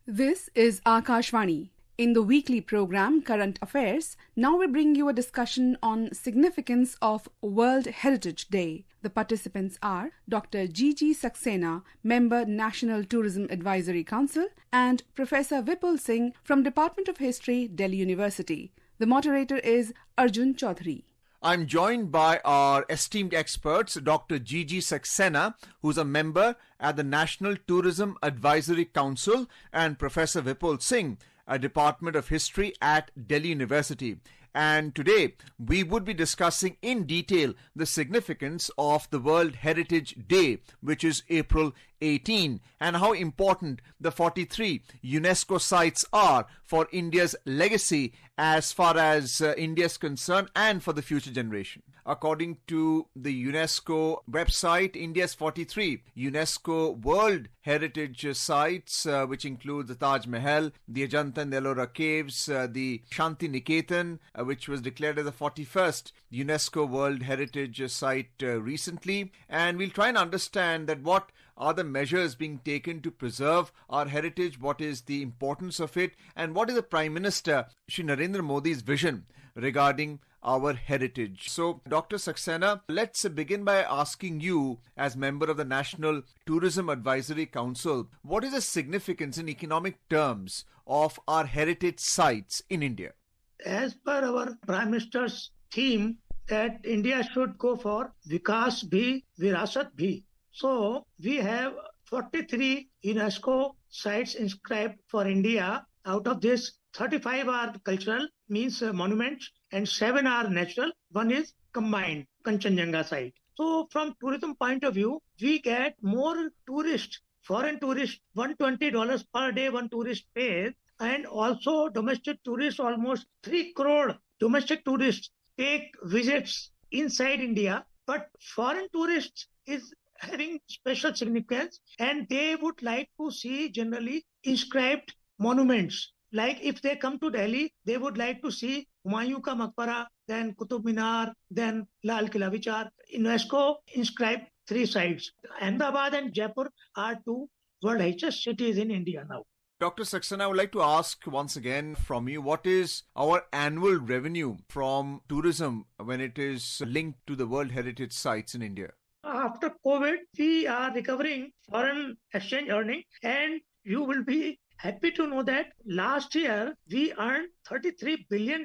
This is Akashvani. In the weekly program Current Affairs, now we bring you a discussion on significance of World Heritage Day. The participants are Dr. GG Saxena, Member National Tourism Advisory Council, and Professor Vipul Singh from Department of History, Delhi University. The moderator is Arjun Chaudhary. I'm joined by our esteemed experts, Dr. GG Saxena, who's a member at the National Tourism Advisory Council, and Professor Vipul Singh, a Department of History at Delhi University. And today we would be discussing in detail the significance of the World Heritage Day, which is April 18, and how important the 43 UNESCO sites are for India's legacy as far as India is concerned and for the future generation. According to the UNESCO website, India's 43 UNESCO World Heritage Sites, which include the Taj Mahal, the Ajanta and Ellora Caves, the Shanti Niketan, which was declared as the 41st UNESCO World Heritage Site recently. And we'll try and understand that what are the measures being taken to preserve our heritage, what is the importance of it, and what is the Prime Minister Shri Narendra Modi's vision regarding our heritage. So, Dr. Saxena, let's begin by asking you, as member of the National Tourism Advisory Council, what is the significance in economic terms of our heritage sites in India? As per our Prime Minister's theme that India should go for Vikas Bhi, Virasat Bhi. So, we have 43 UNESCO sites inscribed for India. Out of this, 35 are cultural, means monuments, and 7 are natural. One is combined, Kanchenjunga site. So, from tourism point of view, we get more tourists, foreign tourists, $120 per day one tourist pays, and also domestic tourists, almost 3 crore domestic tourists take visits inside India. But foreign tourists is having special significance, and they would like to see generally inscribed monuments. Like if they come to Delhi, they would like to see Humayun Ka Maqbara, then Qutub Minar, then Lal Killa, which are UNESCO inscribed 3 sites. Ahmedabad and Jaipur are 2 World Heritage cities in India now. Dr. Saxena, I would like to ask once again from you, what is our annual revenue from tourism when it is linked to the World Heritage Sites in India? After COVID, we are recovering foreign exchange earning, and you will be happy to know that last year we earned $33 billion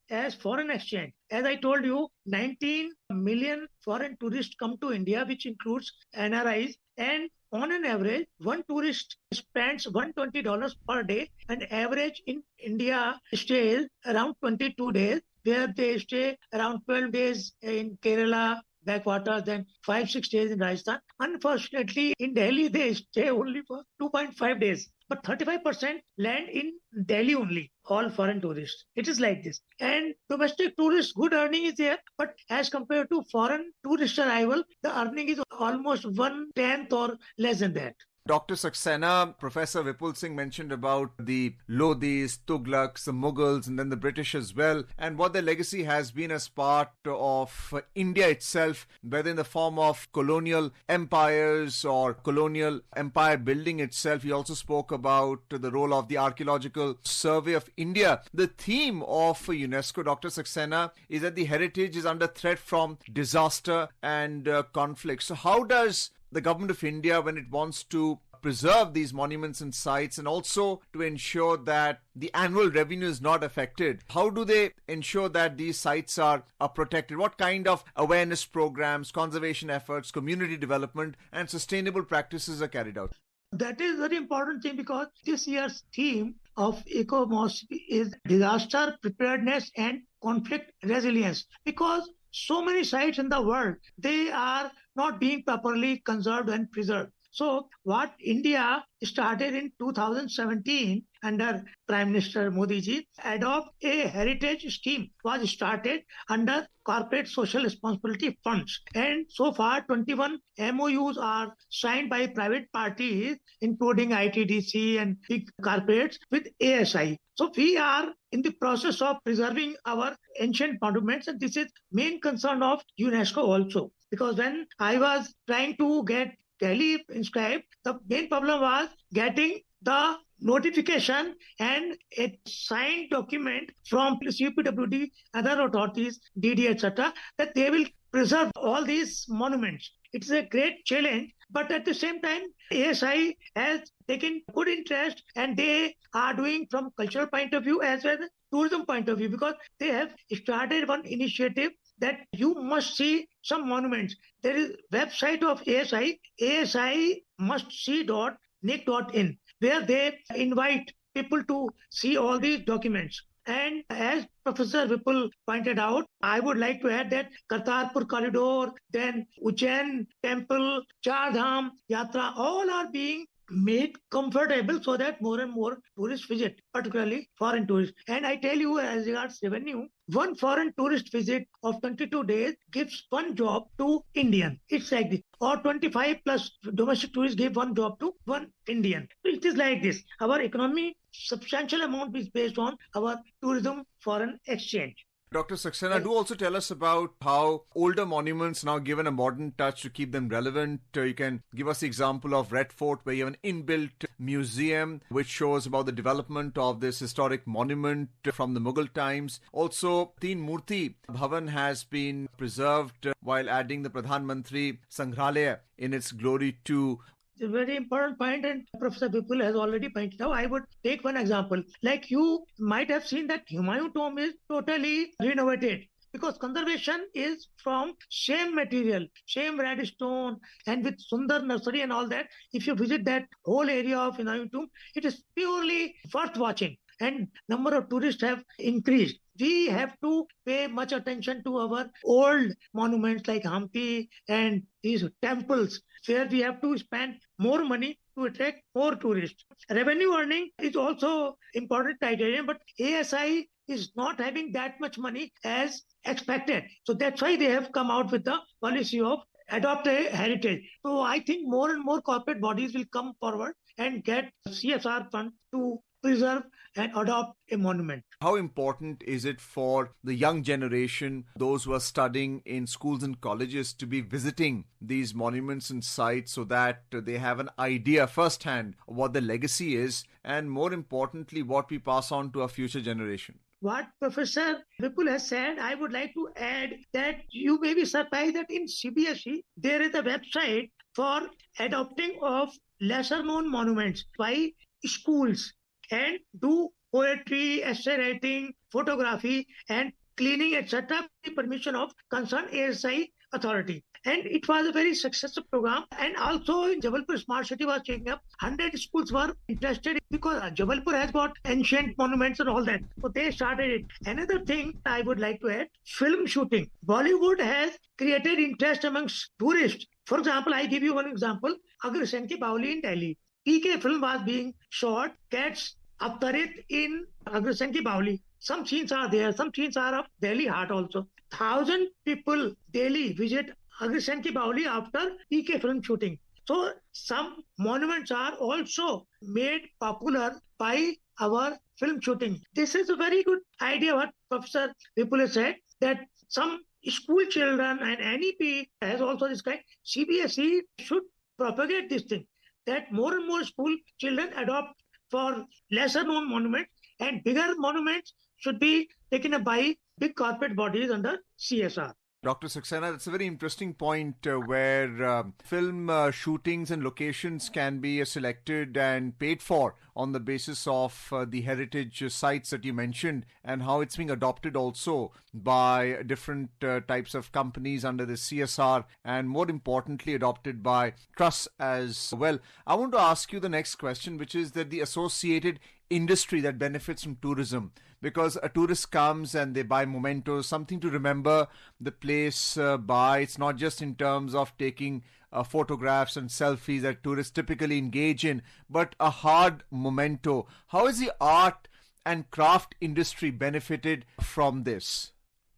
as foreign exchange. As I told you, 19 million foreign tourists come to India, which includes NRIs, and on an average, one tourist spends $120 per day, and average in India stays around 22 days, where they stay around 12 days in Kerala, backwaters, then 5-6 days in Rajasthan. Unfortunately, in Delhi, they stay only for 2.5 days. But 35% land in Delhi only, all foreign tourists. It is like this. And domestic tourists, good earning is there. But as compared to foreign tourist arrival, the earning is almost 1/10 or less than that. Dr. Saxena, Professor Vipul Singh mentioned about the Lodhis, Tughlaqs, the Mughals, and then the British as well, and what their legacy has been as part of India itself, whether in the form of colonial empires or colonial empire building itself. He also spoke about the role of the Archaeological Survey of India. The theme of UNESCO, Dr. Saxena, is that the heritage is under threat from disaster and conflict. So how does the government of India, when it wants to preserve these monuments and sites and also to ensure that the annual revenue is not affected, how do they ensure that these sites are protected? What kind of awareness programs, conservation efforts, community development and sustainable practices are carried out? That is very important thing, because this year's theme of ECOMOS is disaster preparedness and conflict resilience. Because so many sites in the world, they are not being properly conserved and preserved. So what India started in 2017 under Prime Minister Modi ji, adopt a heritage scheme was started under Corporate Social Responsibility Funds. And so far 21 MOUs are signed by private parties, including ITDC and big corporates with ASI. So we are in the process of preserving our ancient monuments, and this is main concern of UNESCO also. Because when I was trying to get Delhi inscribed, the main problem was getting the notification and a signed document from CPWD, other authorities, DD, etc., that they will preserve all these monuments. It's a great challenge, but at the same time, ASI has taken good interest and they are doing from cultural point of view as well as tourism point of view, because they have started one initiative that you must see some monuments. There is website of ASI, asimustSee.nic.in, where they invite people to see all these documents. And as Professor Vipul pointed out, I would like to add that Kartarpur Corridor, then Ujjain Temple, Char Dham Yatra, all are being made comfortable so that more and more tourists visit, particularly foreign tourists. And I tell you, as regards revenue, one foreign tourist visit of 22 days gives one job to Indian. It's like this. Or 25 plus domestic tourists give one job to one Indian. It is like this. Our economy, substantial amount is based on our tourism foreign exchange. Dr. Saxena, do also tell us about how older monuments now given a modern touch to keep them relevant. You can give us the example of Red Fort, where you have an inbuilt museum which shows about the development of this historic monument from the Mughal times. Also, Teen Murti Bhavan has been preserved while adding the Pradhan Mantri Sangrahalaya in its glory too. It's a very important point, and Professor Vipul has already pointed out. I would take one example. Like you might have seen that Humayun tomb is totally renovated because conservation is from same material, same red stone, and with Sundar nursery and all that. If you visit that whole area of Humayun tomb, it is purely worth watching. And number of tourists have increased. We have to pay much attention to our old monuments like Hampi and these temples, where we have to spend more money to attract more tourists. Revenue earning is also important criterion, but ASI is not having that much money as expected. So that's why they have come out with the policy of adopt a heritage. So I think more and more corporate bodies will come forward and get CSR fund to preserve and adopt a monument. How important is it for the young generation, those who are studying in schools and colleges, to be visiting these monuments and sites so that they have an idea firsthand of what the legacy is, and more importantly, what we pass on to our future generation? What Professor Vipul has said, I would like to add that you may be surprised that in CBSE, there is a website for adopting of lesser known monuments by schools and do poetry, essay writing, photography, and cleaning, etc., with permission of concerned ASI authority. And it was a very successful program. And also in Jabalpur Smart City was taking up. 100 schools were interested because Jabalpur has got ancient monuments and all that. So they started it. Another thing I would like to add, film shooting. Bollywood has created interest amongst tourists. For example, I give you one example. Agrasen ki Baoli in Delhi. PK film was being shot, Cats Avtarit in Agrasen ki Baoli. Some scenes are there, some scenes are of Delhi Heart also. 1,000 people daily visit Agrasen ki Baoli after PK film shooting. So some monuments are also made popular by our film shooting. This is a very good idea what Professor Vipul has said, that some school children and NEP has also this kind. CBSE should propagate this thing, that more and more school children adopt for lesser known monuments, and bigger monuments should be taken up by big corporate bodies under CSR. Dr. Saxena, that's a very interesting point where film shootings and locations can be selected and paid for on the basis of the heritage sites that you mentioned, and how it's being adopted also by different types of companies under the CSR, and more importantly adopted by trusts as well. I want to ask you the next question, which is that the associated industry that benefits from tourism, because a tourist comes and they buy mementos, something to remember the place by. It's not just in terms of taking photographs and selfies that tourists typically engage in, but a hard memento. How is the art and craft industry benefited from this?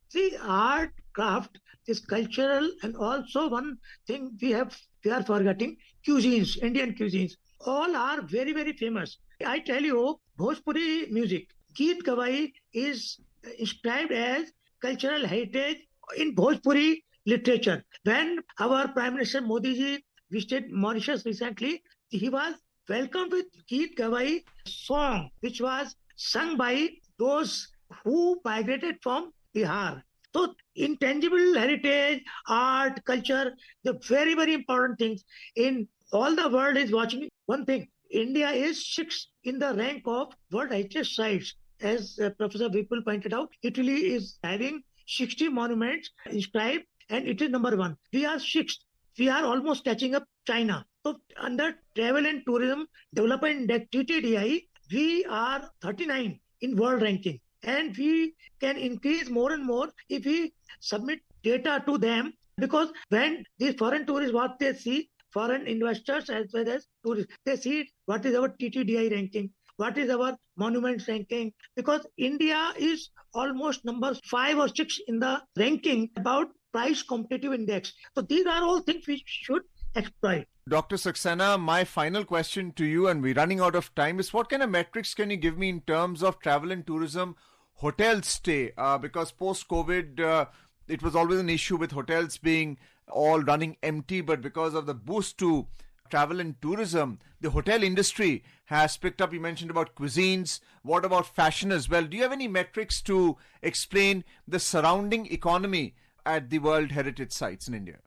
See, art, craft is cultural, and also one thing we are forgetting, cuisines, Indian cuisines. All are very, very famous. I tell you, Bhojpuri music, Geet Gawai is inscribed as cultural heritage in Bhojpuri literature. When our Prime Minister Modi ji visited Mauritius recently, he was welcomed with Geet Gawai song, which was sung by those who migrated from Bihar. So intangible heritage, art, culture, the very, very important things in all the world is watching one thing. India is sixth in the rank of World Heritage Sites. As Professor Vipul pointed out, Italy is having 60 monuments inscribed and it is number one. We are sixth. We are almost catching up China. So under Travel and Tourism Development Index TTDI, we are 39 in world ranking. And we can increase more and more if we submit data to them, because when these foreign tourists, what they see, foreign investors as well as tourists, they see what is our TTDI ranking, what is our monuments ranking, because India is almost number 5 or 6 in the ranking about price competitive index. So these are all things we should exploit. Dr. Saxena, my final question to you, and we're running out of time, is what kind of metrics can you give me in terms of travel and tourism hotel stay? Because post-COVID, it was always an issue with hotels being all running empty, but because of the boost to travel and tourism, the hotel industry has picked up. You mentioned about cuisines. What about fashion as well? Do you have any metrics to explain the surrounding economy at the World Heritage Sites in India?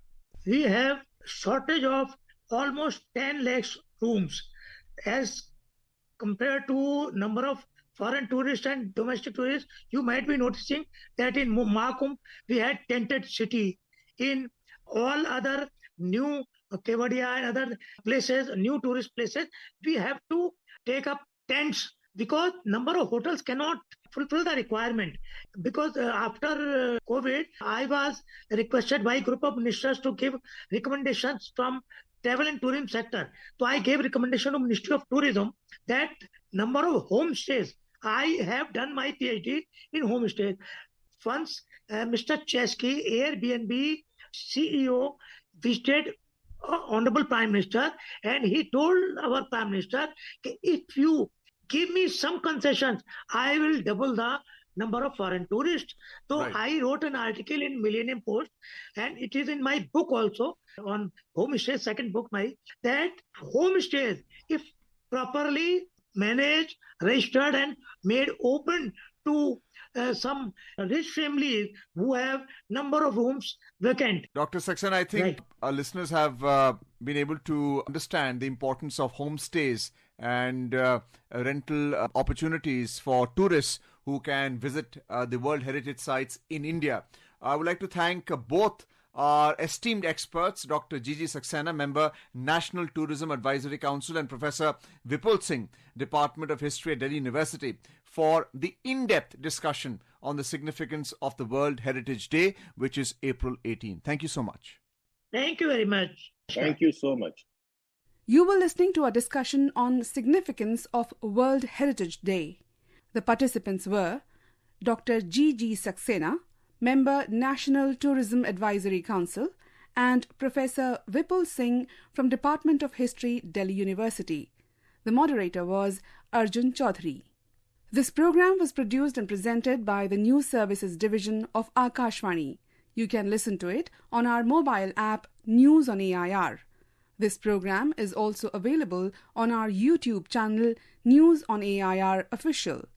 We have shortage of almost 10 lakhs rooms as compared to number of foreign tourists and domestic tourists. You might be noticing that in Makum we had tented city. In all other new Kevadia and other places, new tourist places, we have to take up tents because number of hotels cannot fulfill the requirement. Because after COVID, I was requested by a group of ministers to give recommendations from travel and tourism sector. So I gave recommendation to Ministry of Tourism that number of homestays. I have done my PhD in homestays. Once Mr. Chesky, Airbnb CEO, visited Honorable Prime Minister, and he told our Prime Minister, if you give me some concessions, I will double the number of foreign tourists. So right. I wrote an article in Millennium Post, and it is in my book also on homestays, second book, that homestays, if properly managed, registered, and made open to some rich families who have number of rooms vacant. Dr. Saxena, I think our listeners have been able to understand the importance of homestays and rental opportunities for tourists who can visit the World Heritage Sites in India. I would like to thank both our esteemed experts, Dr. GG Saxena, member, National Tourism Advisory Council, and Professor Vipul Singh, Department of History at Delhi University, for the in-depth discussion on the significance of the World Heritage Day, which is April 18. Thank you so much. Thank you very much. Thank you so much. You were listening to a discussion on significance of World Heritage Day. The participants were Dr. GG Saxena, member, National Tourism Advisory Council, and Professor Vipul Singh from Department of History, Delhi University. The moderator was Arjun Chaudhary. This program was produced and presented by the News Services Division of Akashvani. You can listen to it on our mobile app News on AIR. This program is also available on our YouTube channel News on AIR Official.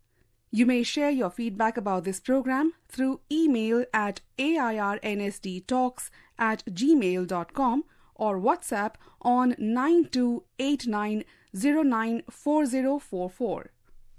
You may share your feedback about this program through email at airnsdtalks@gmail.com or WhatsApp on 9289094044.